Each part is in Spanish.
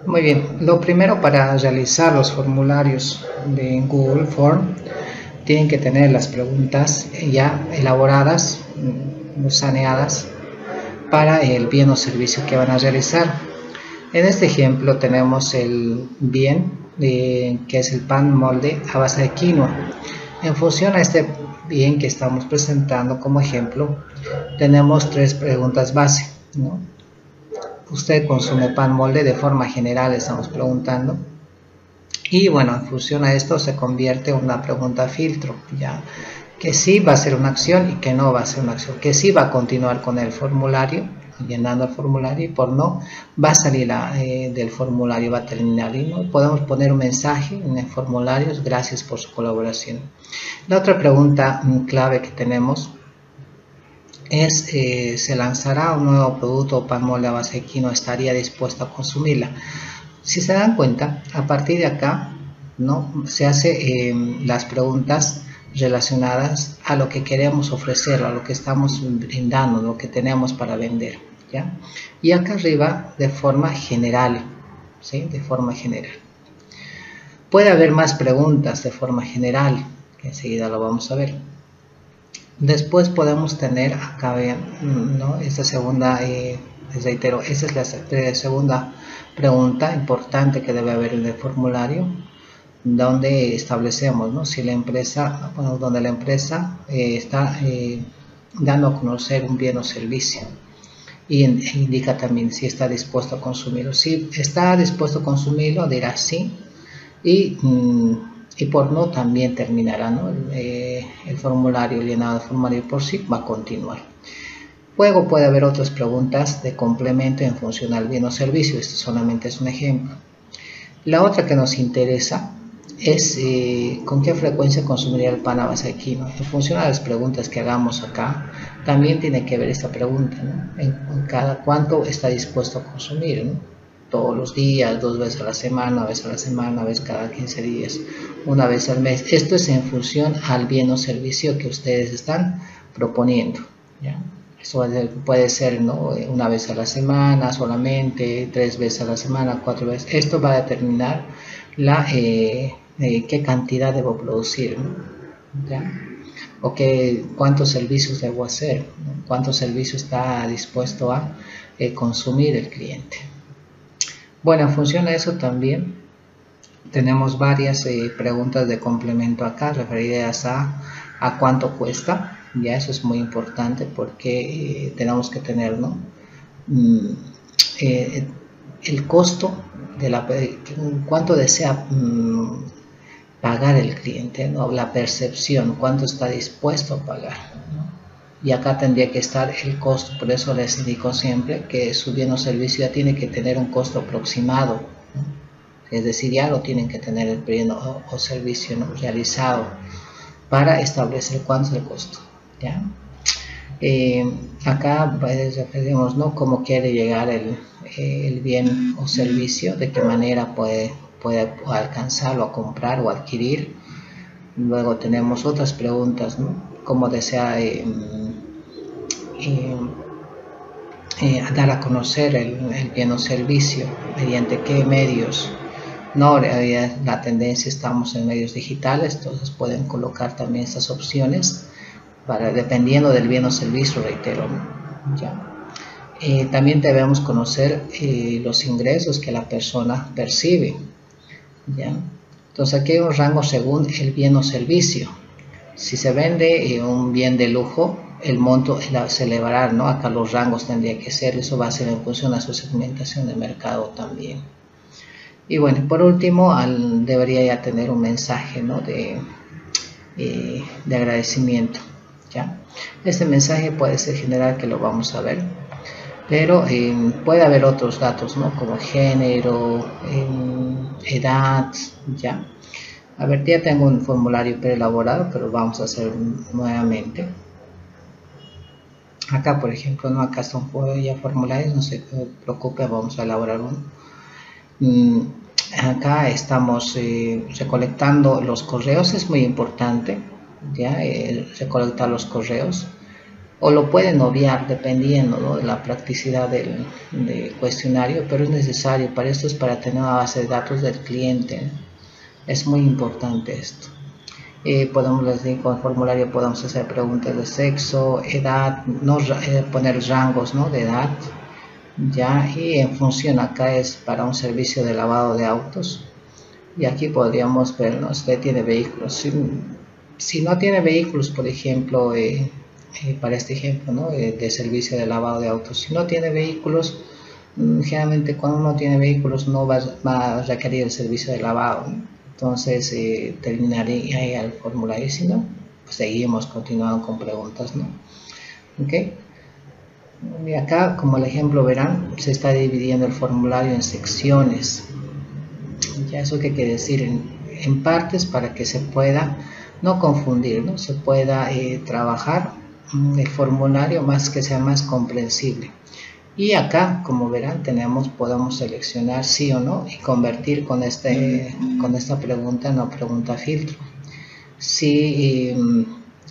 Muy bien, lo primero para realizar los formularios de Google Form, tienen que tener las preguntas ya elaboradas, saneadas, para el bien o servicio que van a realizar. En este ejemplo tenemos el bien, que es el pan molde a base de quinoa. En función a este bien que estamos presentando como ejemplo, tenemos tres preguntas base, ¿no? ¿Usted consume pan molde? De forma general estamos preguntando. Y bueno, en función a esto se convierte en una pregunta filtro, ya que sí va a ser una acción y que no va a ser una acción, que sí va a continuar con el formulario, llenando el formulario, y por no va a salir del formulario, va a terminar. Y no podemos poner un mensaje en el formulario: gracias por su colaboración. La otra pregunta clave que tenemos es: ¿se lanzará un nuevo producto o pan molde a base de quinoa? ¿Estaría dispuesto a consumirla? Si se dan cuenta, a partir de acá, ¿no?, se hace las preguntas relacionadas a lo que queremos ofrecer, a lo que estamos brindando, lo que tenemos para vender, ¿ya? Y acá arriba, de forma general, ¿sí? De forma general. Puede haber más preguntas de forma general, que enseguida lo vamos a ver. Después podemos tener acá, ¿no?, esta segunda, les reitero, esta es la segunda pregunta importante que debe haber en el formulario, donde establecemos, ¿no?, si la empresa, bueno, donde la empresa está dando a conocer un bien o servicio, y indica también si está dispuesto a consumirlo. Si está dispuesto a consumirlo, dirá sí, y por no también terminará, ¿no?, el formulario, llenado de formulario por sí va a continuar. Luego puede haber otras preguntas de complemento en función al bien o servicio. Esto solamente es un ejemplo. La otra que nos interesa es con qué frecuencia consumiría el pan a base de quinoa. En función a las preguntas que hagamos acá, también tiene que ver esta pregunta, ¿no?, en cada cuánto está dispuesto a consumir, ¿no? Todos los días, 2 veces a la semana, una vez a la semana, una vez cada 15 días, una vez al mes. Esto es en función al bien o servicio que ustedes están proponiendo, ¿ya? Eso puede ser, ¿no?, una vez a la semana solamente, 3 veces a la semana, 4 veces. Esto va a determinar qué cantidad debo producir, ¿no?, ¿ya? O cuántos servicios debo hacer, ¿no?, cuántos servicios está dispuesto a consumir el cliente. Bueno, en función a eso también tenemos varias preguntas de complemento acá, referidas a cuánto cuesta. Ya eso es muy importante, porque tenemos que tener, ¿no?, el costo de cuánto desea pagar el cliente, ¿no?, la percepción, cuánto está dispuesto a pagar, ¿no? Y acá tendría que estar el costo. Por eso les indico siempre que su bien o servicio ya tiene que tener un costo aproximado, ¿no? Es decir, ya lo tienen que tener el bien o servicio, ¿no?, realizado, para establecer cuánto es el costo, ¿ya? Acá pues referimos, ¿no?, cómo quiere llegar el bien o servicio, de qué manera puede alcanzarlo, a comprar o adquirir. Luego tenemos otras preguntas, ¿no?, cómo desea dar a conocer el bien o servicio, mediante qué medios, ¿no? La tendencia, estamos en medios digitales, entonces pueden colocar también estas opciones dependiendo del bien o servicio, reitero, ¿no? ¿Ya? También debemos conocer los ingresos que la persona percibe, ¿ya? Entonces aquí hay un rango según el bien o servicio. Si se vende un bien de lujo, el monto se elevará, ¿no? Acá los rangos tendría que ser, eso va a ser en función a su segmentación de mercado también. Y bueno, por último, debería ya tener un mensaje, ¿no?, de agradecimiento, ¿ya? Este mensaje puede ser general, que lo vamos a ver, pero puede haber otros datos, ¿no?, como género, edad, ¿ya? A ver, ya tengo un formulario preelaborado, pero vamos a hacer nuevamente. Acá, por ejemplo, ¿no?, acá están ya formularios, no se preocupe, vamos a elaborar uno. Acá estamos recolectando los correos. Es muy importante, ¿ya?, recolectar los correos. o lo pueden obviar dependiendo, ¿no?, de la practicidad del cuestionario, pero es necesario. Para esto es para tener una base de datos del cliente, ¿no? Es muy importante esto. Podemos decir, con el formulario podemos hacer preguntas de sexo, edad, no, poner rangos, ¿no?, de edad, ya, y en función acá es para un servicio de lavado de autos, y aquí podríamos ver, ¿no?, si tiene vehículos. Si no tiene vehículos, por ejemplo, para este ejemplo, ¿no?, de servicio de lavado de autos, si no tiene vehículos, generalmente cuando uno tiene vehículos no va a requerir el servicio de lavado, ¿no? Entonces terminaría ahí el formulario. Si no, pues seguimos continuando con preguntas, ¿no? ¿Ok? Y acá, como el ejemplo verán, se está dividiendo el formulario en secciones. ¿Ya? ¿Eso qué quiere decir? En partes, para que se pueda no confundir, ¿no? Se pueda trabajar el formulario más, que sea más comprensible. Y acá, como verán, podemos seleccionar sí o no y convertir con esta pregunta en una pregunta filtro. Si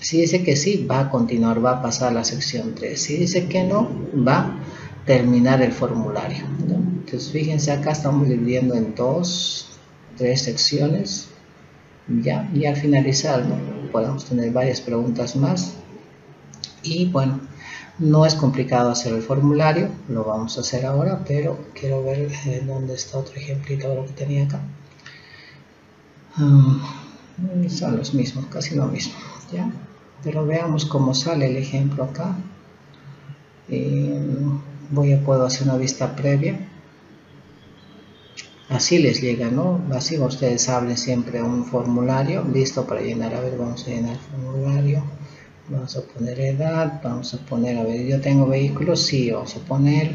dice que sí, va a continuar, va a pasar a la sección 3. Si dice que no, va a terminar el formulario, ¿no? Entonces fíjense, acá estamos dividiendo en 3 secciones, ¿ya? Y al finalizar, ¿no?, podemos tener varias preguntas más. Y bueno, no es complicado hacer el formulario, lo vamos a hacer ahora, pero quiero ver dónde está otro ejemplito de lo que tenía acá. Son los mismos, casi lo mismo, ¿ya? Pero veamos cómo sale el ejemplo acá. Puedo hacer una vista previa. Así les llega, ¿no? Así ustedes abren siempre un formulario listo para llenar. A ver, vamos a llenar el formulario. Vamos a poner edad, vamos a poner, a ver, yo tengo vehículos, sí, vamos a poner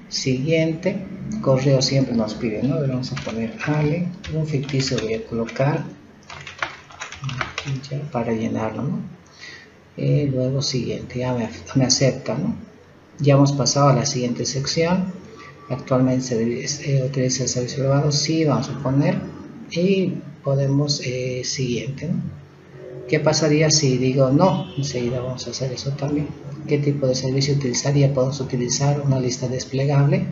siguiente. Correo siempre nos pide, ¿no? Vamos a poner Ale, un ficticio voy a colocar ya para llenarlo, ¿no? Luego siguiente, ya me acepta, ¿no? Ya hemos pasado a la siguiente sección. Actualmente se utiliza el servicio elevado, sí, vamos a poner, y podemos siguiente, ¿no? ¿Qué pasaría si digo no? Enseguida vamos a hacer eso también. ¿Qué tipo de servicio utilizaría? Podemos utilizar una lista desplegable.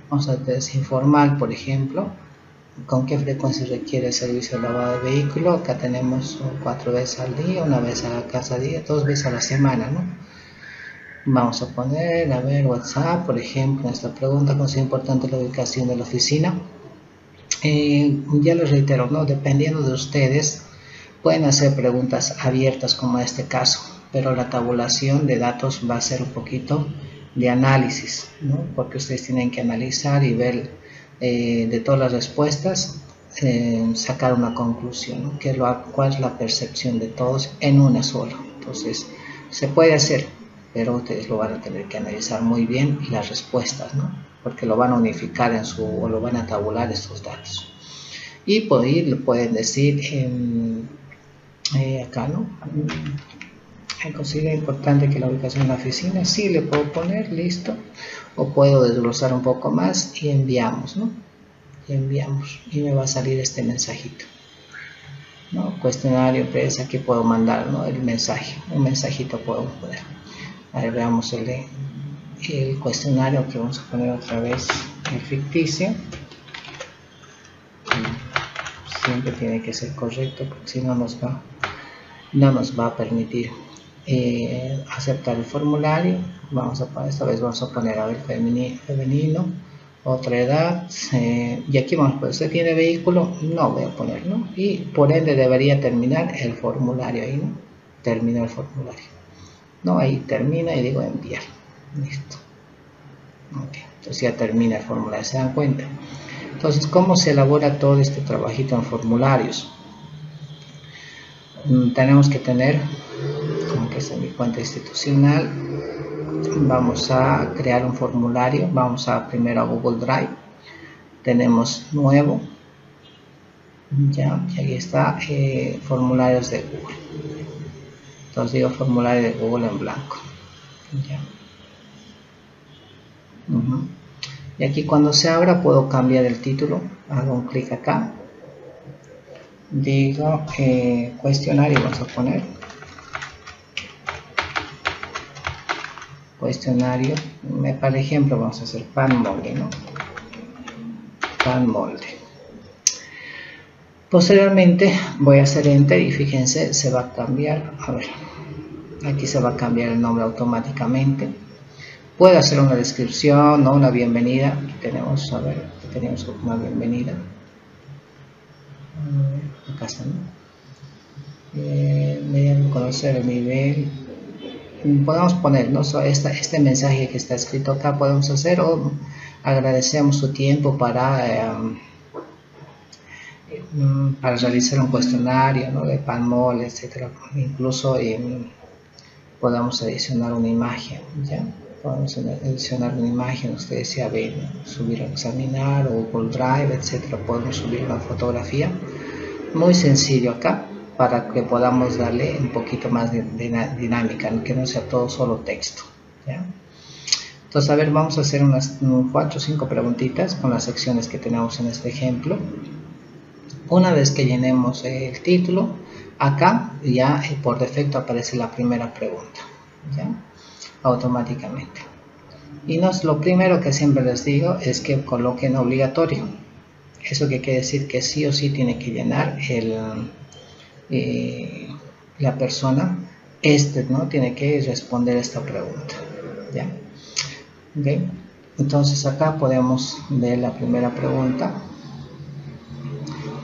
Vamos a decir informal, por ejemplo. ¿Con qué frecuencia requiere el servicio de lavado de vehículo? Acá tenemos 4 veces al día, una vez a cada día, 2 veces a la semana, ¿no? Vamos a poner, a ver, WhatsApp, por ejemplo, en esta pregunta, ¿considera importante la ubicación de la oficina? Ya les reitero, ¿no?, dependiendo de ustedes, pueden hacer preguntas abiertas como en este caso, pero la tabulación de datos va a ser un poquito de análisis, ¿no?, porque ustedes tienen que analizar y ver de todas las respuestas, sacar una conclusión, ¿no?, cuál es la percepción de todos en una sola. Entonces, se puede hacer, pero ustedes lo van a tener que analizar muy bien las respuestas, ¿no?, porque lo van a unificar o lo van a tabular estos datos. Y por ahí le pueden decir acá, ¿no?, considera importante que la ubicación en la oficina, sí, le puedo poner, listo, o puedo desglosar un poco más y enviamos, ¿no? Y enviamos, y me va a salir este mensajito, ¿no? Cuestionario, empresa, aquí puedo mandar, ¿no?, el mensaje, un mensajito puedo poner. A ver, veamos el cuestionario, que vamos a poner otra vez el ficticio. Siempre tiene que ser correcto, porque si no nos va a permitir aceptar el formulario. Esta vez vamos a poner, a ver, femenino, otra edad, y aquí vamos a poner, ¿usted tiene vehículo? No voy a poner, ¿no? Y por ende debería terminar el formulario ahí, ¿no? Termina el formulario, ¿no? Ahí termina y digo enviar, listo. Okay. Entonces ya termina el formulario, ¿se dan cuenta? Entonces, ¿cómo se elabora todo este trabajito en formularios? Tenemos que tener, como que es en mi cuenta institucional, vamos a crear un formulario, vamos primero a Google Drive, tenemos nuevo, ya, y ahí está, formularios de Google. Entonces digo formulario de Google en blanco, ya. Y aquí cuando se abra puedo cambiar el título, hago un clic acá, digo cuestionario, vamos a poner, cuestionario, para ejemplo vamos a hacer pan molde, ¿no? Pan molde. Posteriormente voy a hacer enter y fíjense, se va a cambiar, a ver, aquí se va a cambiar el nombre automáticamente. Puedo hacer una descripción, ¿no? Una bienvenida. Aquí tenemos, a ver, aquí tenemos una bienvenida. Acá está, ¿no? Conocer el nivel. Podemos poner, ¿no? Este mensaje que está escrito acá podemos hacer, o agradecemos su tiempo para realizar un cuestionario, ¿no? De pan molde, etcétera. Incluso podemos adicionar una imagen, ¿ya? Podemos adicionar una imagen, ustedes ya ven, subir a examinar o Google Drive, etcétera. Podemos subir una fotografía, muy sencillo acá, para que podamos darle un poquito más de dinámica, que no sea todo solo texto, ¿ya? Entonces, a ver, vamos a hacer unas 4 o 5 preguntitas con las secciones que tenemos en este ejemplo. Una vez que llenemos el título, acá ya por defecto aparece la primera pregunta, ¿ya? Automáticamente. Y lo primero que siempre les digo es que coloquen obligatorio. Eso que quiere decir que sí o sí tiene que llenar la persona, ¿no? Tiene que responder esta pregunta, ¿ya? Okay. Entonces acá podemos ver la primera pregunta,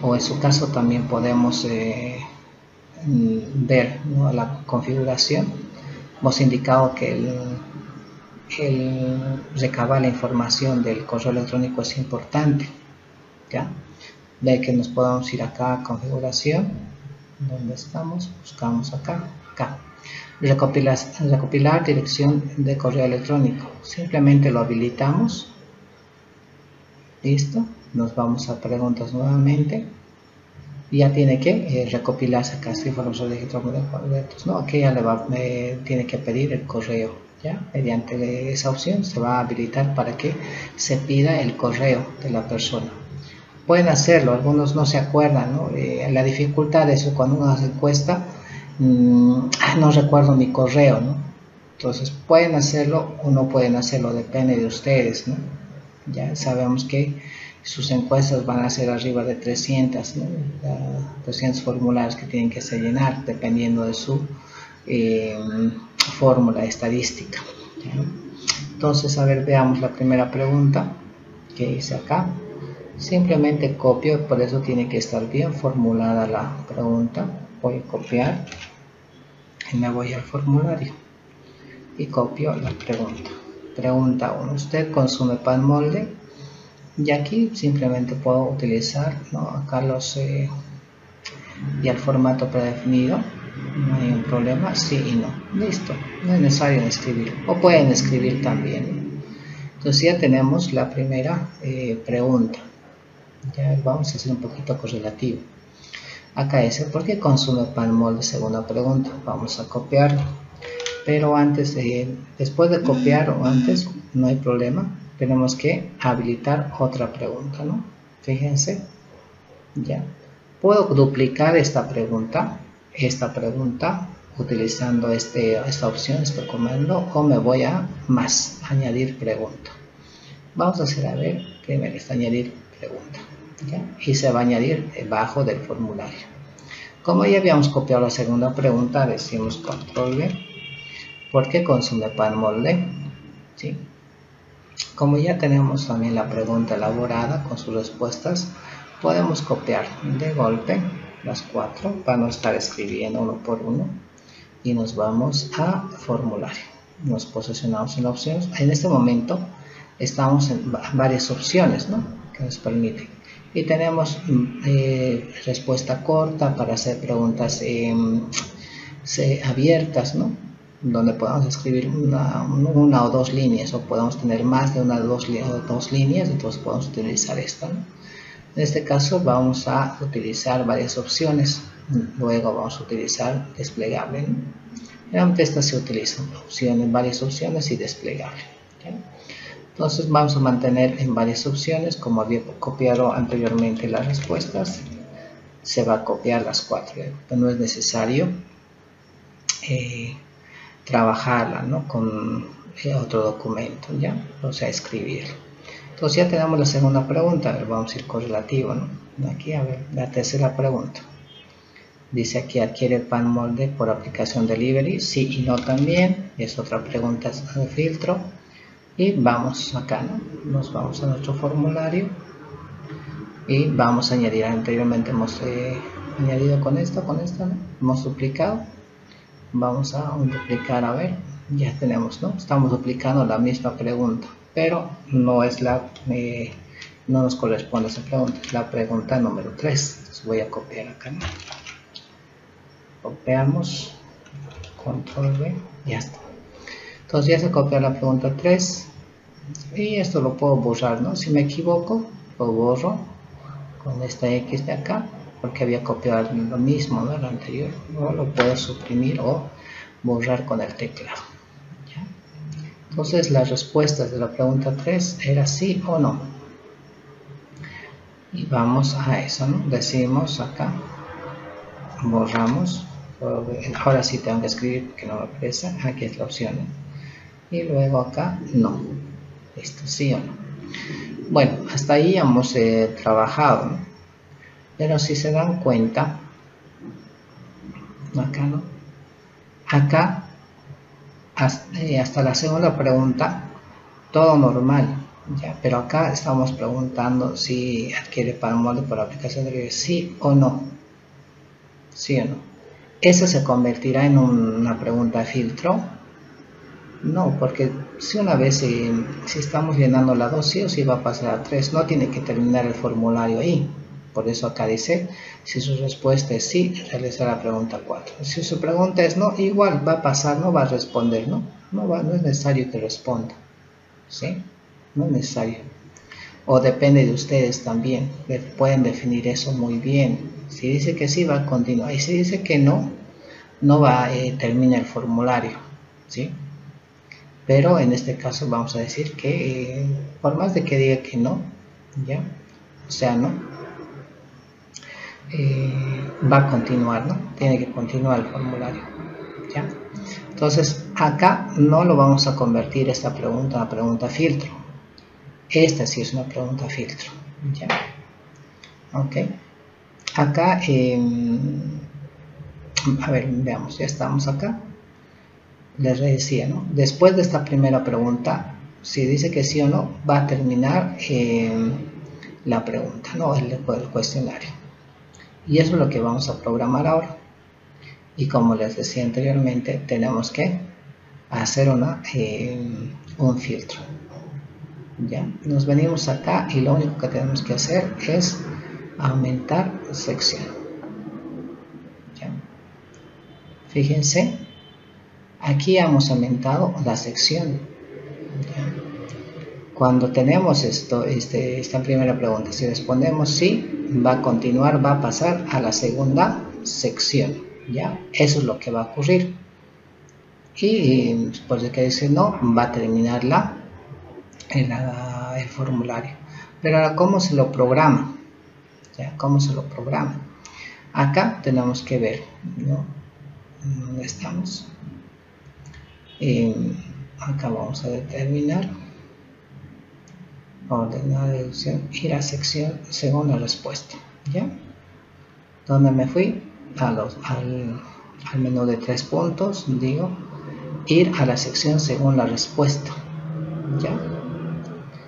o en su caso también podemos ver, ¿no? La configuración. Hemos indicado que el recabar la información del correo electrónico es importante, ¿ya? De ahí que nos podamos ir acá a configuración, donde estamos, buscamos acá. Recopilar dirección de correo electrónico, simplemente lo habilitamos. Listo, nos vamos a preguntas nuevamente. Ya tiene que recopilarse acá cifras de datos, ¿no? Aquí ya tiene que pedir el correo, ¿ya? Mediante esa opción se va a habilitar para que se pida el correo de la persona. Pueden hacerlo, algunos no se acuerdan, ¿no? La dificultad es cuando uno hace encuesta, no recuerdo mi correo, ¿no? Entonces pueden hacerlo o no pueden hacerlo, depende de ustedes, ¿no? Ya sabemos que sus encuestas van a ser arriba de 300, ¿no? 300 formularios que tienen que llenar dependiendo de su fórmula estadística, ¿ya? Entonces, a ver, veamos la primera pregunta que hice acá. Simplemente copio, por eso tiene que estar bien formulada la pregunta. Voy a copiar y me voy al formulario y copio la pregunta. Pregunta 1. ¿Usted consume pan molde? Y aquí simplemente puedo utilizar, ¿no? Acá y el formato predefinido, no hay un problema, sí y no. Listo, no es necesario escribir, o pueden escribir también. Entonces ya tenemos la primera pregunta. Ya vamos a hacer un poquito correlativo. Acá es ¿por qué consume pan molde? Segunda pregunta. Vamos a copiarlo. Pero antes, después de copiar o antes, no hay problema. Tenemos que habilitar otra pregunta, ¿no? Fíjense. Ya. Puedo duplicar esta pregunta utilizando esta opción, este comando, o me voy a más, añadir pregunta. Vamos a hacer, a ver, primero está añadir pregunta, ¿ya? Y se va a añadir debajo del formulario. Como ya habíamos copiado la segunda pregunta, decimos control V. ¿Por qué consume pan molde? ¿Sí? Como ya tenemos también la pregunta elaborada con sus respuestas, podemos copiar de golpe las 4 para no estar escribiendo uno por uno, y nos vamos a formulario. Nos posicionamos en opciones. En este momento estamos en varias opciones, ¿no? Que nos permiten. Y tenemos respuesta corta para hacer preguntas abiertas, ¿no? Donde podemos escribir una o dos líneas, o podemos tener más de una o dos líneas, entonces podemos utilizar esta, ¿no? En este caso vamos a utilizar varias opciones, luego vamos a utilizar desplegable, ¿no? Realmente estas se utilizan varias opciones y desplegable, ¿okay? Entonces vamos a mantener en varias opciones. Como había copiado anteriormente las respuestas, se va a copiar las 4, no es necesario trabajarla, ¿no? Con otro documento, ¿ya? O sea, escribirlo. Entonces ya tenemos la segunda pregunta. A ver, vamos a ir correlativo, ¿no? Aquí, a ver, la tercera pregunta. Dice aquí, ¿adquiere el pan molde por aplicación delivery? Sí y no también. Es otra pregunta de filtro. Y vamos acá, ¿no? Nos vamos a nuestro formulario. Y vamos a añadir, anteriormente hemos añadido con esta, ¿no? Hemos duplicado. Vamos a duplicar, a ver. Ya tenemos, ¿no? Estamos duplicando la misma pregunta. Pero no es no nos corresponde esa pregunta. Es la pregunta número 3. Entonces voy a copiar acá, ¿no? Copiamos, control V, ya está. Entonces ya se copió la pregunta 3 y esto lo puedo borrar, ¿no? Si me equivoco, lo borro con esta X de acá, porque había copiado lo mismo, ¿no? Lo anterior, o lo puedo suprimir o borrar con el teclado, ¿ya? Entonces las respuestas de la pregunta 3 era sí o no. Y vamos a eso, ¿no? Decimos acá, borramos. Ahora sí tengo que escribir porque no me aparece. Aquí es la opción, ¿eh? Y luego acá no. Esto sí o no. Bueno, hasta ahí hemos trabajado, ¿no? Pero si se dan cuenta, acá no. Acá hasta la segunda pregunta todo normal, ¿ya? Pero acá estamos preguntando si adquiere pan molde por aplicación de sí o no. Sí o no. ¿Eso se convertirá en una pregunta de filtro? No, porque si una vez si estamos llenando la 2, sí o sí va a pasar a 3, no tiene que terminar el formulario ahí. Por eso acá dice, si su respuesta es sí, realiza la pregunta 4. Si su pregunta es no, igual va a pasar, no va a responder, ¿no? No es necesario que responda, ¿sí? No es necesario. O depende de ustedes también, pueden definir eso muy bien. Si dice que sí, va a continuar. Y si dice que no, no va a terminar el formulario, ¿sí? Pero en este caso vamos a decir que por más de que diga que no, ¿ya? O sea, no, va a continuar, ¿no? Tiene que continuar el formulario, ¿ya? Entonces acá no lo vamos a convertir esta pregunta en una pregunta filtro. Esta sí es una pregunta filtro, ¿ya? Ok. Acá, a ver, veamos, ya estamos acá. Les decía, ¿no? Después de esta primera pregunta, si dice que sí o no, va a terminar la pregunta, ¿no? El cuestionario. Y eso es lo que vamos a programar ahora. Y como les decía anteriormente, tenemos que hacer un filtro. ¿Ya? Nos venimos acá y lo único que tenemos que hacer es aumentar sección. ¿Ya? Fíjense, aquí hemos aumentado la sección. ¿Ya? Cuando tenemos esta primera pregunta, si respondemos sí, va a continuar, va a pasar a la segunda sección. ¿Ya? Eso es lo que va a ocurrir. Y después de que dice no, va a terminar el formulario. Pero ahora, ¿cómo se lo programa? ¿Ya? ¿Cómo se lo programa? Acá tenemos que ver, ¿no? ¿Dónde estamos? Acá vamos a determinar, ordenar deducción, ir a sección según la respuesta. ¿Ya? ¿Dónde me fui? Al menú de 3 puntos, digo, ir a la sección según la respuesta. ¿Ya?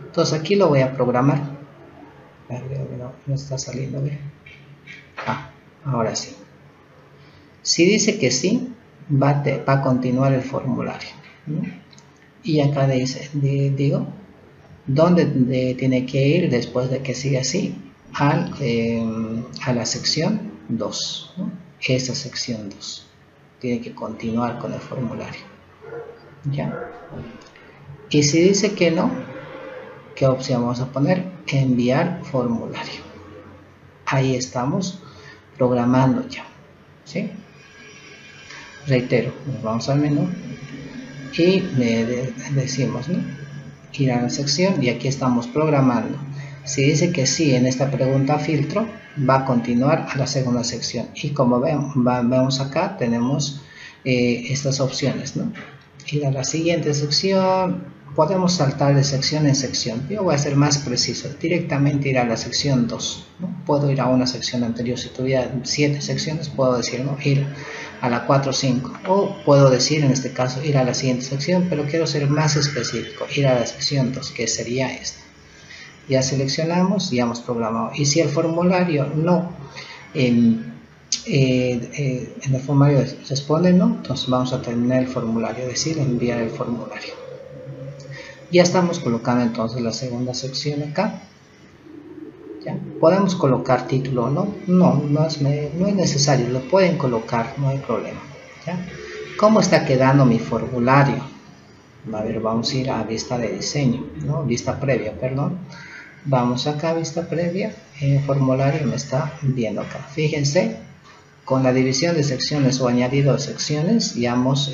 Entonces aquí lo voy a programar. No está saliendo bien. Ahora sí. Si dice que sí, va a continuar el formulario, ¿no? Y acá digo, ¿dónde tiene que ir después de que siga así? A la sección 2, ¿no? Esa sección 2. Tiene que continuar con el formulario. ¿Ya? Y si dice que no, ¿qué opción vamos a poner? Enviar formulario. Ahí estamos programando ya, ¿sí? Reitero, nos vamos al menú y decimos, ¿no? Ir a la sección y aquí estamos programando. Si dice que sí en esta pregunta filtro, va a continuar a la segunda sección. Y como vemos acá, tenemos estas opciones, ¿no? ir a la siguiente sección. Podemos saltar de sección en sección. Yo voy a ser más preciso, directamente ir a la sección 2, ¿no? Puedo ir a una sección anterior. Si tuviera 7 secciones, puedo decir, ¿no?, ir a la 4 o 5. O puedo decir, en este caso, ir a la siguiente sección, pero quiero ser más específico, ir a la sección 2, que sería esta. Ya seleccionamos, ya hemos programado. Y si el formulario no, en el formulario responde no, entonces vamos a terminar el formulario, es decir, enviar el formulario. Ya estamos colocando entonces la segunda sección acá. ¿Ya? ¿Podemos colocar título o no? No es necesario, lo pueden colocar, no hay problema. ¿Ya? ¿Cómo está quedando mi formulario? A ver, vamos a ir a vista de diseño, ¿no? Vista previa, perdón. Vamos acá a vista previa, el formulario me está viendo acá. Fíjense, con la división de secciones o añadido de secciones, ya hemos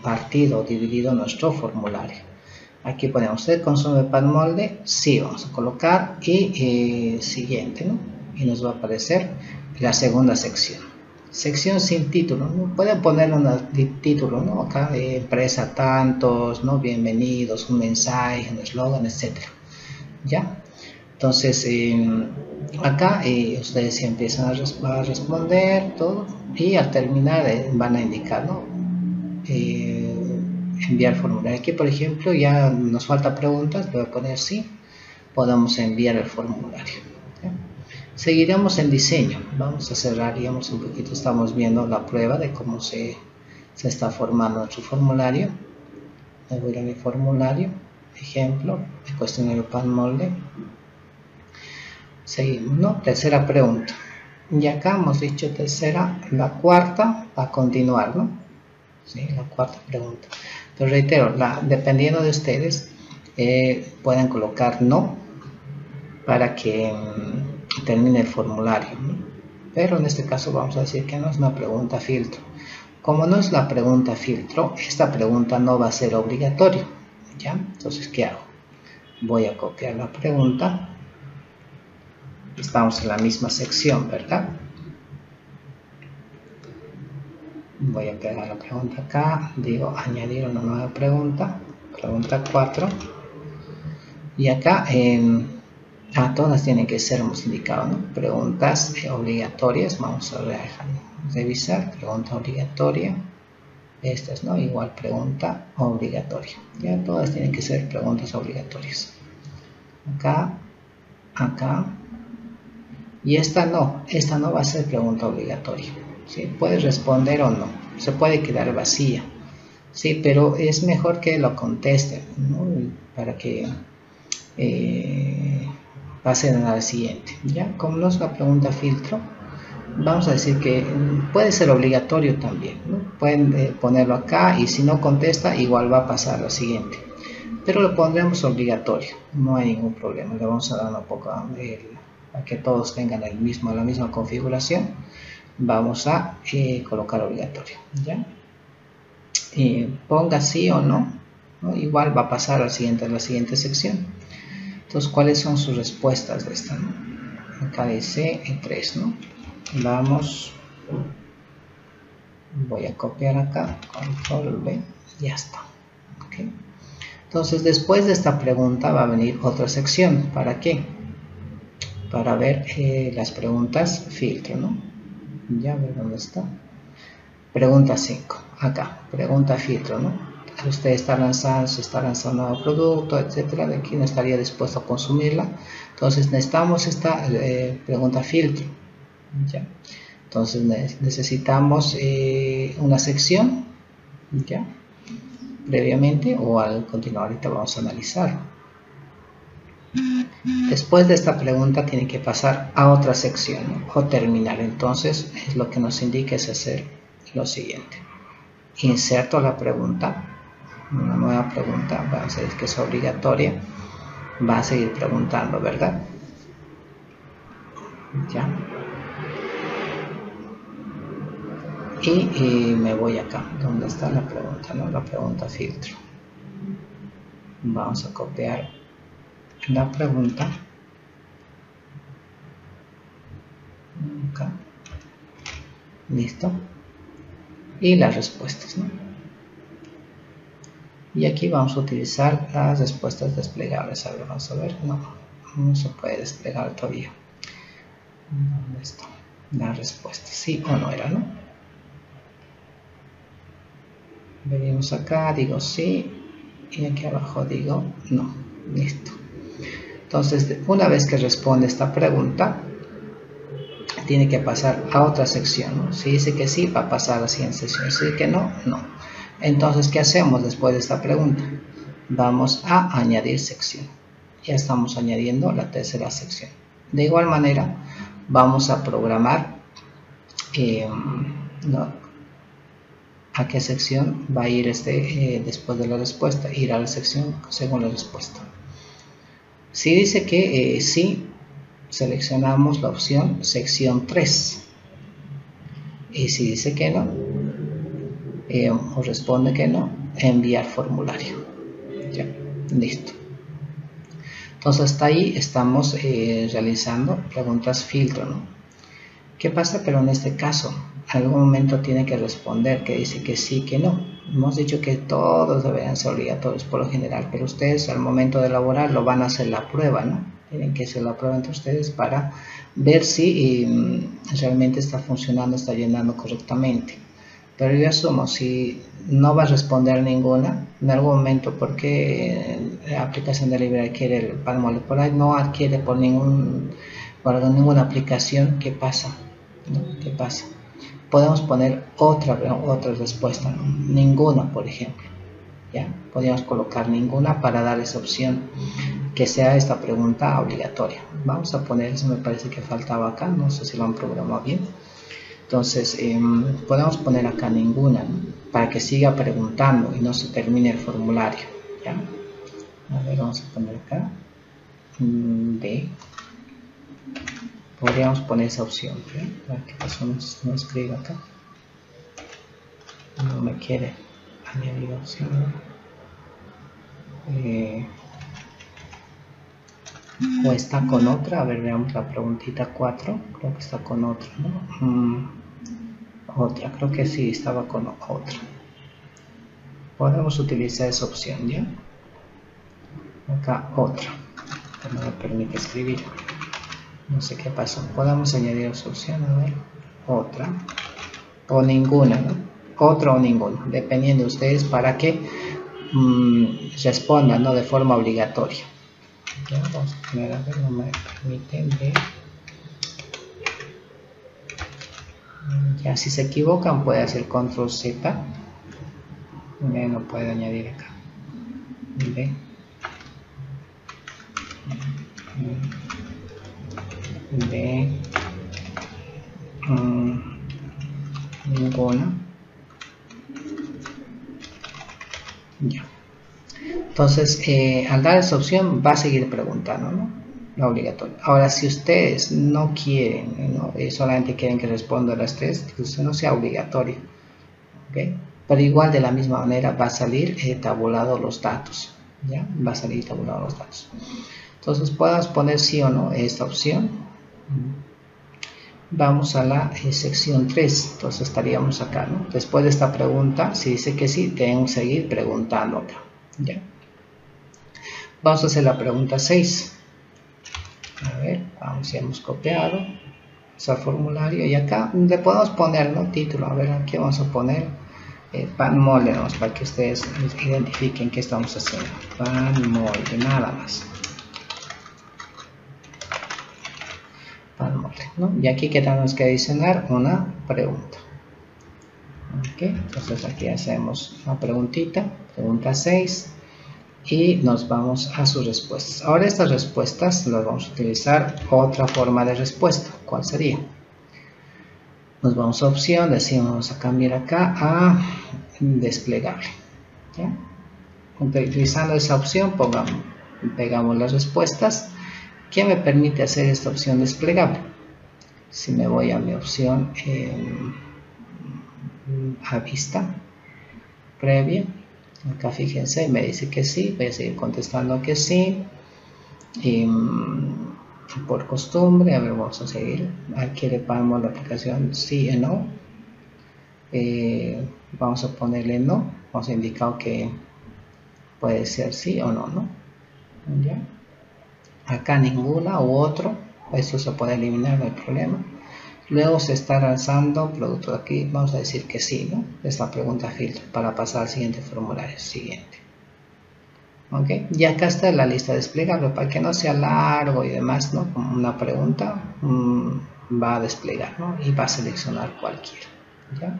partido o dividido nuestro formulario. Aquí ponemos, ¿usted consume pan molde? Sí, vamos a colocar y siguiente, ¿no? Y nos va a aparecer la segunda sección. Sección sin título, ¿no? Pueden poner un título, ¿no? Acá de empresa tantos, ¿no? Bienvenidos, un mensaje, un eslogan, etc. ¿Ya? Entonces, acá ustedes empiezan a responder todo y al terminar van a indicar, ¿no? Enviar formulario. Aquí, por ejemplo, ya nos falta preguntas, voy a poner sí, podemos enviar el formulario. ¿Ya? Seguiremos en diseño, vamos a cerrar, digamos, un poquito, estamos viendo la prueba de cómo se está formando nuestro formulario. Me voy a mi formulario, ejemplo, el cuestionario pan molde. Seguimos, ¿no? Tercera pregunta. Y acá hemos dicho tercera, la cuarta va a continuar, ¿no? Sí, la cuarta pregunta. Pero reitero, dependiendo de ustedes, pueden colocar no para que termine el formulario, ¿no? Pero en este caso vamos a decir que no es una pregunta filtro. Como no es la pregunta filtro, esta pregunta no va a ser obligatoria, ¿ya? Entonces, ¿qué hago? Voy a copiar la pregunta. Estamos en la misma sección, ¿verdad? Voy a pegar la pregunta acá, digo añadir una nueva pregunta, pregunta 4, y acá todas tienen que ser, hemos indicado, ¿no? Preguntas obligatorias, vamos a revisar, pregunta obligatoria, estas, ¿no? Igual pregunta obligatoria, ya todas tienen que ser preguntas obligatorias, acá, y esta no va a ser pregunta obligatoria. ¿Sí? Puedes responder o no, se puede quedar vacía, ¿sí? Pero es mejor que lo contesten, ¿no? Para que pasen a la siguiente. ¿Ya? Como no es una pregunta filtro, vamos a decir que puede ser obligatorio también, ¿no? Pueden ponerlo acá y si no contesta igual va a pasar a la siguiente, pero lo pondremos obligatorio, no hay ningún problema. Le vamos a dar un poco a que todos tengan la misma configuración. Vamos a colocar obligatorio, ¿ya? Ponga sí o no, ¿no? Igual va a pasar a la siguiente sección. Entonces, ¿cuáles son sus respuestas de esta, ¿no? Acá dice 3, ¿no? Vamos, voy a copiar acá, control V, ya está. ¿Okay? Entonces, después de esta pregunta va a venir otra sección. ¿Para qué? Para ver las preguntas filtro, ¿no? Ya ver dónde está. Pregunta 5, acá, pregunta filtro, ¿no? Usted se está lanzando un nuevo producto, etcétera, de quién estaría dispuesto a consumirla. Entonces necesitamos esta pregunta filtro, ¿ya? Entonces necesitamos una sección, ¿ya? Previamente o al continuar, ahorita vamos a analizar. Después de esta pregunta tiene que pasar a otra sección, ¿no? O terminar. Entonces es lo que nos indica es hacer lo siguiente: inserto la pregunta, una nueva pregunta, va a ser que es obligatoria, va a seguir preguntando, ¿verdad? Ya. Y me voy acá donde está la pregunta, ¿no? La pregunta filtro. Vamos a copiar la pregunta acá, listo, y las respuestas, ¿no? Y aquí vamos a utilizar las respuestas desplegables. A ver, vamos a ver. No se puede desplegar todavía. ¿Dónde está la respuesta? Sí o no era, ¿no? Venimos acá, digo sí. Y aquí abajo digo no. Listo. Entonces, una vez que responde esta pregunta, tiene que pasar a otra sección, ¿no? Si dice que sí, va a pasar a la siguiente sección. Si dice que no, no. Entonces, ¿qué hacemos después de esta pregunta? Vamos a añadir sección. Ya estamos añadiendo la tercera sección. De igual manera, vamos a programar ¿no? a qué sección va a ir después de la respuesta. Ir a la sección según la respuesta. Si dice que sí, seleccionamos la opción sección 3. Y si dice que no, o responde que no, enviar formulario. Ya, listo. Entonces hasta ahí estamos realizando preguntas filtro, ¿no? ¿Qué pasa? Pero en este caso, en algún momento tiene que responder que dice que sí, que no. Hemos dicho que todos deberían ser obligatorios por lo general, pero ustedes al momento de elaborar lo van a hacer la prueba, ¿no? Tienen que hacer la prueba entre ustedes para ver si realmente está funcionando, está llenando correctamente. Pero yo asumo, si no va a responder ninguna, en algún momento, porque la aplicación de Libre adquiere el Palmole, por ahí no adquiere por ninguna aplicación, ¿qué pasa? ¿No? ¿Qué pasa? Podemos poner otra respuesta, ¿no? Ninguna, por ejemplo. ¿Ya? Podríamos colocar ninguna para dar esa opción que sea esta pregunta obligatoria. Vamos a poner, eso me parece que faltaba acá, no sé si lo han programado bien. Entonces, podemos poner acá ninguna, ¿no? Para que siga preguntando y no se termine el formulario. ¿Ya? A ver, vamos a poner acá D. Podríamos poner esa opción. ¿Qué pasó? No escribo acá. No me quiere añadir opción. O está con otra. A ver, veamos la preguntita 4. Creo que está con otra, ¿no? Otra, creo que sí, estaba con otra. Podemos utilizar esa opción, ¿ya? Acá otra. Que no me permite escribir. No sé qué pasó. Podemos añadir esa opción, a ver. Otra. O ninguna, ¿no? Otra o ninguna. Dependiendo de ustedes para que respondan, ¿no? De forma obligatoria. Ya, vamos a poner, a ver, no me permiten ver. Ya, si se equivocan puede hacer control Z. No puede añadir acá. B. De ninguna. Ya. Entonces, al dar esa opción va a seguir preguntando, ¿no? La obligatoria. Ahora, si ustedes no quieren, ¿no? Solamente quieren que responda a las tres, pues no sea obligatorio. ¿Okay? Pero igual de la misma manera va a salir tabulado los datos. ¿Ya? Va a salir tabulado los datos. Entonces, podemos poner sí o no esta opción. Vamos a la sección 3, entonces estaríamos acá, ¿no? Después de esta pregunta, si dice que sí, deben seguir preguntando acá, ¿ya? Vamos a hacer la pregunta 6. A ver, vamos, ya hemos copiado ese formulario y acá le podemos poner, ¿no? Título, a ver, aquí vamos a poner Palmole, ¿no? Para que ustedes identifiquen qué estamos haciendo. Palmole, nada más. Palmole, ¿no? Y aquí que tenemos que adicionar una pregunta. Ok, entonces aquí hacemos una preguntita, pregunta 6, y nos vamos a sus respuestas. Ahora estas respuestas las vamos a utilizar otra forma de respuesta. ¿Cuál sería? Nos vamos a opción, decimos vamos a cambiar acá a desplegable. ¿Ya? Utilizando esa opción pegamos las respuestas. ¿Qué me permite hacer esta opción desplegable? Si me voy a mi opción a vista previa, acá fíjense, me dice que sí, voy a seguir contestando que sí. Y por costumbre, a ver, vamos a seguir. Aquí le ponemos la aplicación sí o no. Vamos a ponerle no, vamos a indicar que puede ser sí o no, ¿no? ¿Ya? Acá ninguna u otro, esto se puede eliminar, no hay problema. Luego se está lanzando producto aquí, vamos a decir que sí, ¿no? Esta pregunta filtro para pasar al siguiente formulario, siguiente. ¿Ok? Y acá está la lista desplegable, para que no sea largo y demás, ¿no? Como una pregunta, va a desplegar, ¿no? Y va a seleccionar cualquiera, ¿ya?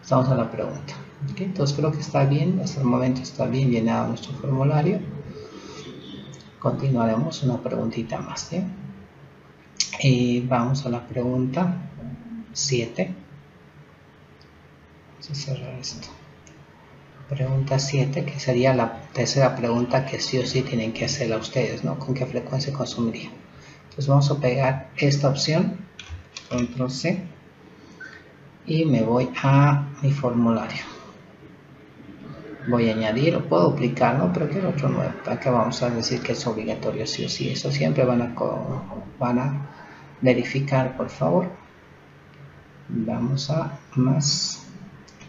Estamos a la pregunta. ¿Okay? Entonces creo que está bien, hasta el momento está bien llenado nuestro formulario. Continuaremos una preguntita más, ¿sí? Y vamos a la pregunta 7. Vamos a cerrar esto. Pregunta 7, que sería la tercera pregunta que sí o sí tienen que hacerla ustedes, ¿no? ¿Con qué frecuencia consumiría? Entonces vamos a pegar esta opción, control C, y me voy a mi formulario. Voy a añadir, o puedo duplicar, ¿no? Pero quiero otro nuevo. Acá vamos a decir que es obligatorio sí o sí. Eso siempre van a verificar, por favor. Vamos a más,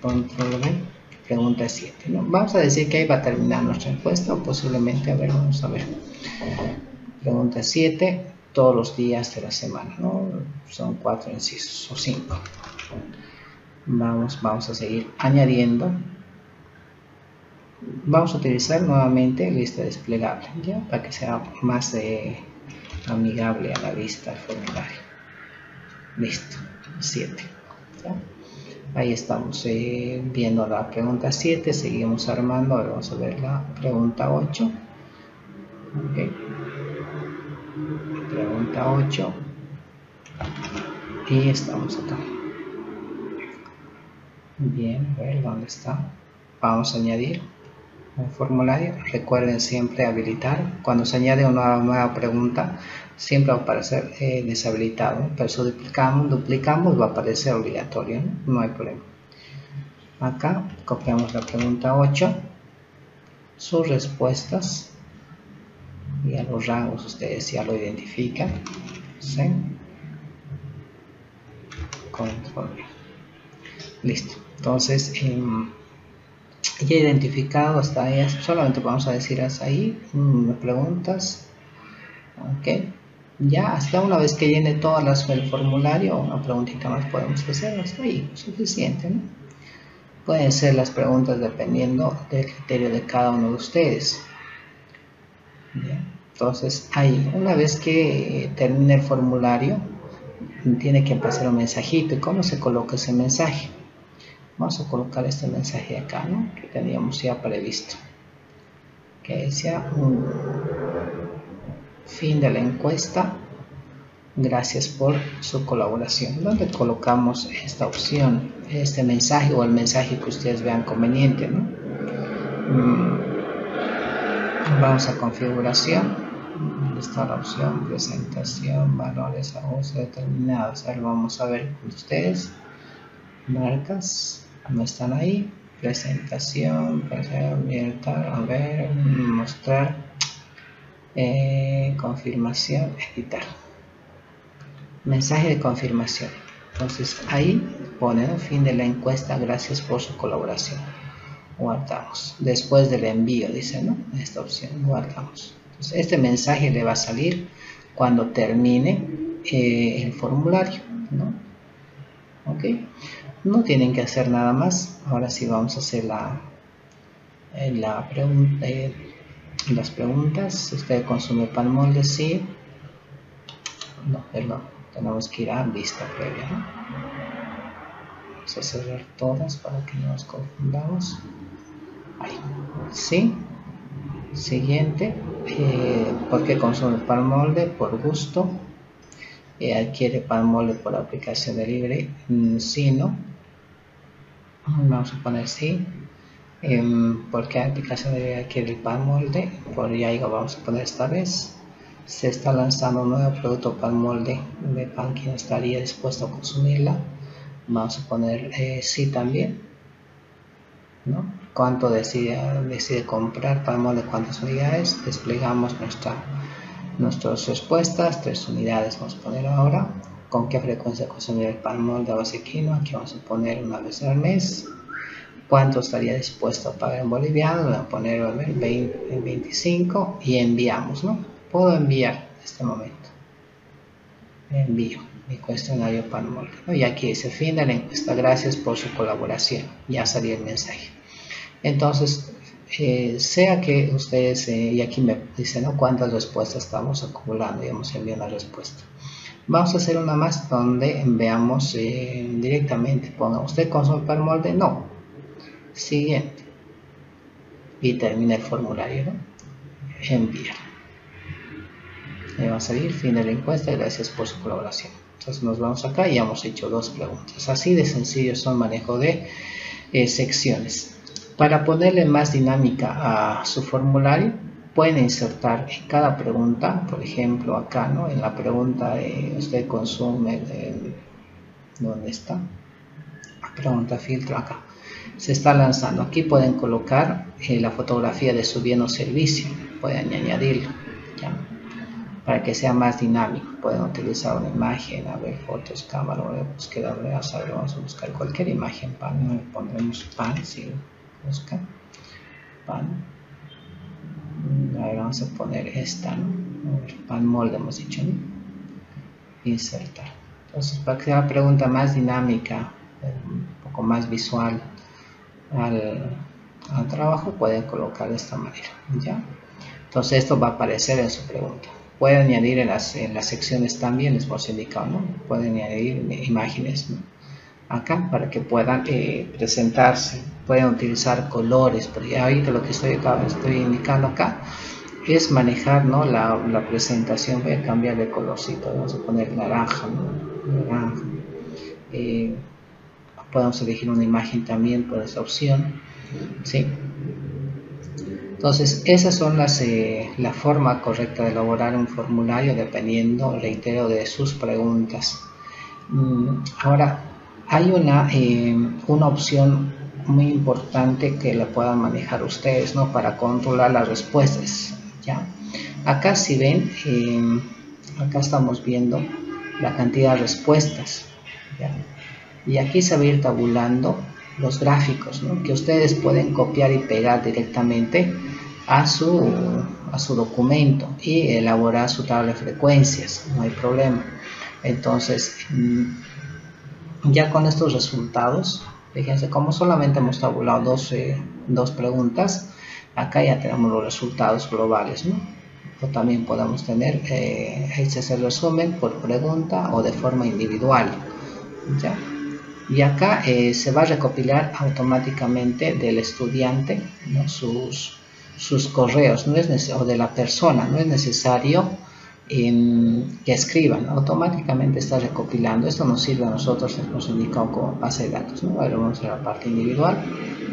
control V, pregunta 7, ¿no? Vamos a decir que ahí va a terminar nuestra encuesta, o posiblemente, a ver, vamos a ver. Pregunta 7, todos los días de la semana, ¿no? Son 4 incisos, o 5. Vamos a seguir añadiendo. Vamos a utilizar nuevamente lista desplegable, ¿ya? Para que sea más amigable a la vista el formulario. Listo, 7. ¿Ya? Ahí estamos viendo la pregunta 7, seguimos armando. Ahora vamos a ver la pregunta 8. Okay. Pregunta 8. Y estamos acá. Bien, a ver dónde está. Vamos a añadir un formulario. Recuerden siempre habilitar. Cuando se añade una nueva pregunta, siempre va a aparecer deshabilitado. Pero si duplicamos va a aparecer obligatorio, ¿no? No hay problema. Acá copiamos la pregunta 8, sus respuestas, y a los rangos ustedes ya lo identifican. ¿Sí? Control. Listo. Entonces, ya identificado hasta ahí, solamente vamos a decir hasta ahí, preguntas. Ok. Ya hasta una vez que llene todas el formulario, una preguntita más podemos hacer, hasta ahí, suficiente, ¿no? Pueden ser las preguntas dependiendo del criterio de cada uno de ustedes. ¿Ya? Entonces, ahí, una vez que termine el formulario, tiene que pasar un mensajito. ¿Y cómo se coloca ese mensaje? Vamos a colocar este mensaje acá, ¿no? Que teníamos ya previsto. Que decía un fin de la encuesta. Gracias por su colaboración. ¿Dónde colocamos esta opción? Este mensaje o el mensaje que ustedes vean conveniente, ¿no? Vamos a configuración. Está la opción presentación, valores a uso determinados. Ahora vamos a ver con ustedes. Marcas no están ahí. Presentación, abierta, a ver, mostrar, confirmación, editar. Mensaje de confirmación. Entonces ahí ponen fin de la encuesta, gracias por su colaboración. Guardamos. Después del envío, dice, ¿no? Esta opción, guardamos. Entonces, este mensaje le va a salir cuando termine el formulario, ¿no? Ok. No tienen que hacer nada más. Ahora sí vamos a hacer las preguntas. ¿Usted consume palmolde? Sí. No, perdón. Tenemos que ir a vista previa, ¿no? Vamos a cerrar todas para que no nos confundamos. Ahí. Sí. Siguiente. ¿Por qué consume palmolde? Por gusto. ¿Adquiere palmolde por aplicación de libre? Sí, no. Vamos a poner sí. ¿Por qué aplicación de libre adquiere el palmolde? Por Yaigo vamos a poner esta vez. Se está lanzando un nuevo producto palmolde de pan, ¿quién estaría dispuesto a consumirla? Vamos a poner sí también, ¿no? ¿Cuánto decide comprar palmolde? ¿Cuántas unidades? Desplegamos nuestras respuestas, 3 unidades vamos a poner ahora. ¿Con qué frecuencia consumir el palmolde a base de quinoa? Aquí vamos a poner una vez al mes. cuánto estaría dispuesto a pagar en boliviano. Voy a poner 25 y enviamos, ¿no? Puedo enviar en este momento. Envío mi cuestionario PanMolde, ¿no? Y aquí dice fin de la encuesta, gracias por su colaboración. Ya salió el mensaje. Entonces, sea que ustedes, y aquí me dicen, ¿no?, cuántas respuestas estamos acumulando, y hemos enviado una respuesta. Vamos a hacer una más donde veamos directamente, ponga usted consume PanMolde, no, siguiente, y termina el formulario, ¿no? Enviar. Va a salir fin de la encuesta, gracias por su colaboración. Entonces nos vamos acá y hemos hecho 2 preguntas. Así de sencillo son manejo de secciones. Para ponerle más dinámica a su formulario, pueden insertar en cada pregunta, por ejemplo acá, ¿no?, en la pregunta de usted consume, ¿dónde está? Pregunta filtro acá. Se está lanzando. Aquí pueden colocar la fotografía de su bien o servicio. Pueden añadirlo, ¿ya?, para que sea más dinámico. Pueden utilizar una imagen, a ver, fotos, cámara, búsqueda, vamos a buscar cualquier imagen, pan, pondremos pan, si busca, pan, a ver, vamos a poner esta, ¿no?, PanMolde hemos dicho, ¿no?, insertar. Entonces, para que sea una pregunta más dinámica, un poco más visual al trabajo, pueden colocar de esta manera, ¿ya? Entonces esto va a aparecer en su pregunta. Pueden añadir en las secciones también, les hemos indicado, ¿no?, pueden añadir imágenes, ¿no?, acá para que puedan presentarse. Pueden utilizar colores, porque ahorita lo que estoy indicando acá es manejar, ¿no?, la presentación. Voy a cambiar de colorcito, vamos a poner naranja, ¿no?, naranja. Podemos elegir una imagen también por esta opción, ¿sí? Entonces, esas son la forma correcta de elaborar un formulario, dependiendo, reitero, de sus preguntas. Ahora, hay una opción muy importante que la puedan manejar ustedes, ¿no?, para controlar las respuestas, ¿ya? Acá, si ven, acá estamos viendo la cantidad de respuestas, ¿ya?, y aquí se va a ir tabulando los gráficos, ¿no?, que ustedes pueden copiar y pegar directamente a su documento y elaborar su tabla de frecuencias, no hay problema. Entonces, ya con estos resultados, fíjense, como solamente hemos tabulado dos preguntas, acá ya tenemos los resultados globales, ¿no? O también podemos tener, este es el resumen por pregunta o de forma individual, ¿ya? Y acá se va a recopilar automáticamente del estudiante, ¿no?, sus correos, no es o de la persona, no es necesario que escriban, automáticamente está recopilando. Esto nos sirve a nosotros, nos indica como base de datos, ¿no? Ahora vamos a la parte individual.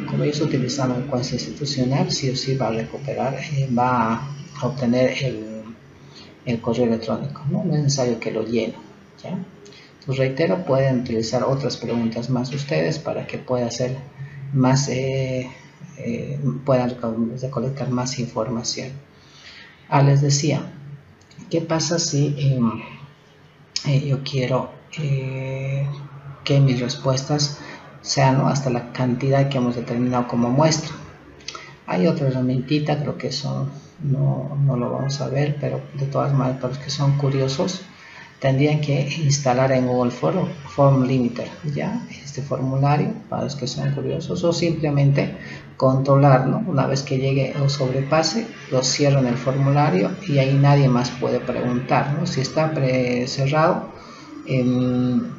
Como yo estoy utilizando encuesta institucional, sí o sí va a recuperar, va a obtener el correo electrónico, ¿no? No es necesario que lo llene, ¿ya? Pues reitero, pueden utilizar otras preguntas más ustedes para que pueda hacer más, puedan recolectar más información. Les decía, ¿qué pasa si yo quiero que mis respuestas sean, ¿no?, hasta la cantidad que hemos determinado como muestra? Hay otra herramientita, creo que eso no lo vamos a ver, pero de todas maneras, para los que son curiosos, tendrían que instalar en Google Form Limiter, ya, este formulario, para los que son curiosos, o simplemente controlar, ¿no?, una vez que llegue o sobrepase, lo cierran el formulario y ahí nadie más puede preguntar, ¿no? Si está cerrado en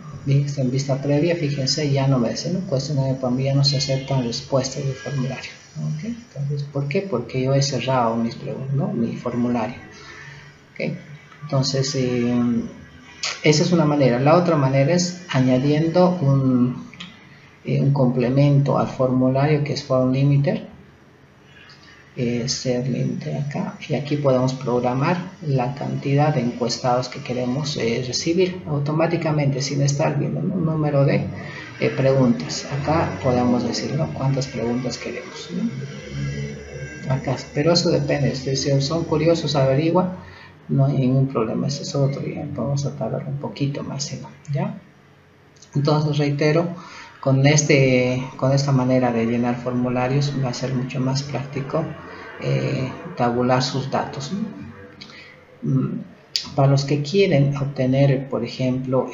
vista previa, fíjense, ya no me dice, ¿no?, cuestionario para mí, ya no se aceptan respuestas del formulario, ¿okay? Entonces, ¿por qué? Porque yo he cerrado mis preguntas, ¿no?, mi formulario, ¿okay? Entonces, esa es una manera. La otra manera es añadiendo un complemento al formulario, que es Form Limiter, ser limiter acá, y aquí podemos programar la cantidad de encuestados que queremos recibir automáticamente, sin estar viendo, ¿no?, un número de preguntas. Acá podemos decir, ¿no?, cuántas preguntas queremos, ¿no?, acá, pero eso depende. Si son curiosos, averiguan, no hay ningún problema. Ese es otro, ya vamos a tardar un poquito más, ¿no?, ¿ya? Entonces, reitero, con esta manera de llenar formularios va a ser mucho más práctico tabular sus datos, ¿no? Para los que quieren obtener, por ejemplo,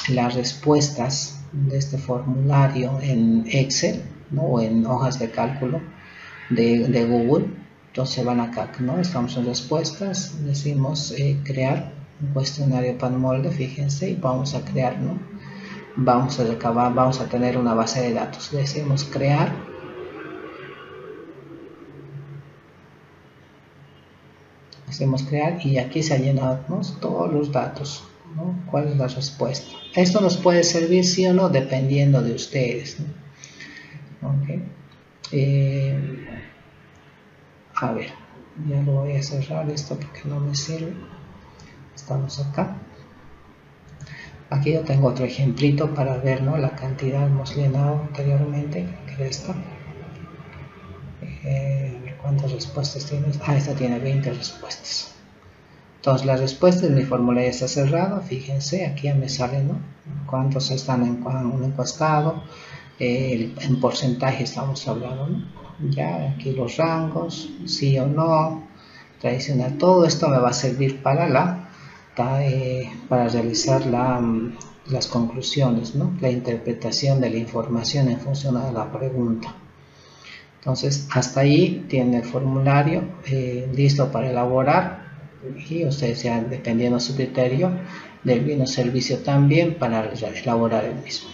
las respuestas de este formulario en Excel, ¿no? O en hojas de cálculo de Google, entonces van acá, ¿no? Estamos en respuestas, decimos crear un cuestionario panmolde, fíjense, y vamos a crear, ¿no? Vamos a recabar, vamos a tener una base de datos, decimos crear, hacemos crear y aquí se llenamos todos los datos, ¿no? ¿Cuál es la respuesta? Esto nos puede servir sí o no dependiendo de ustedes, ¿no? Okay. A ver, ya lo voy a cerrar esto porque no me sirve. Estamos acá. Aquí yo tengo otro ejemplito para ver, ¿no? La cantidad hemos llenado anteriormente, que era esta. A ver cuántas respuestas tiene. Esta tiene 20 respuestas. Entonces las respuestas, mi formulario está cerrado. Fíjense, aquí ya me sale, ¿no? Cuántos están en un encuestado. En porcentaje estamos hablando, ¿no? Ya aquí los rangos, sí o no, tradicional. Todo esto me va a servir para para realizar las conclusiones, ¿no? La interpretación de la información en función de la pregunta. Entonces, hasta ahí tiene el formulario listo para elaborar y ustedes ya, dependiendo de su criterio, del vino servicio también para elaborar el mismo.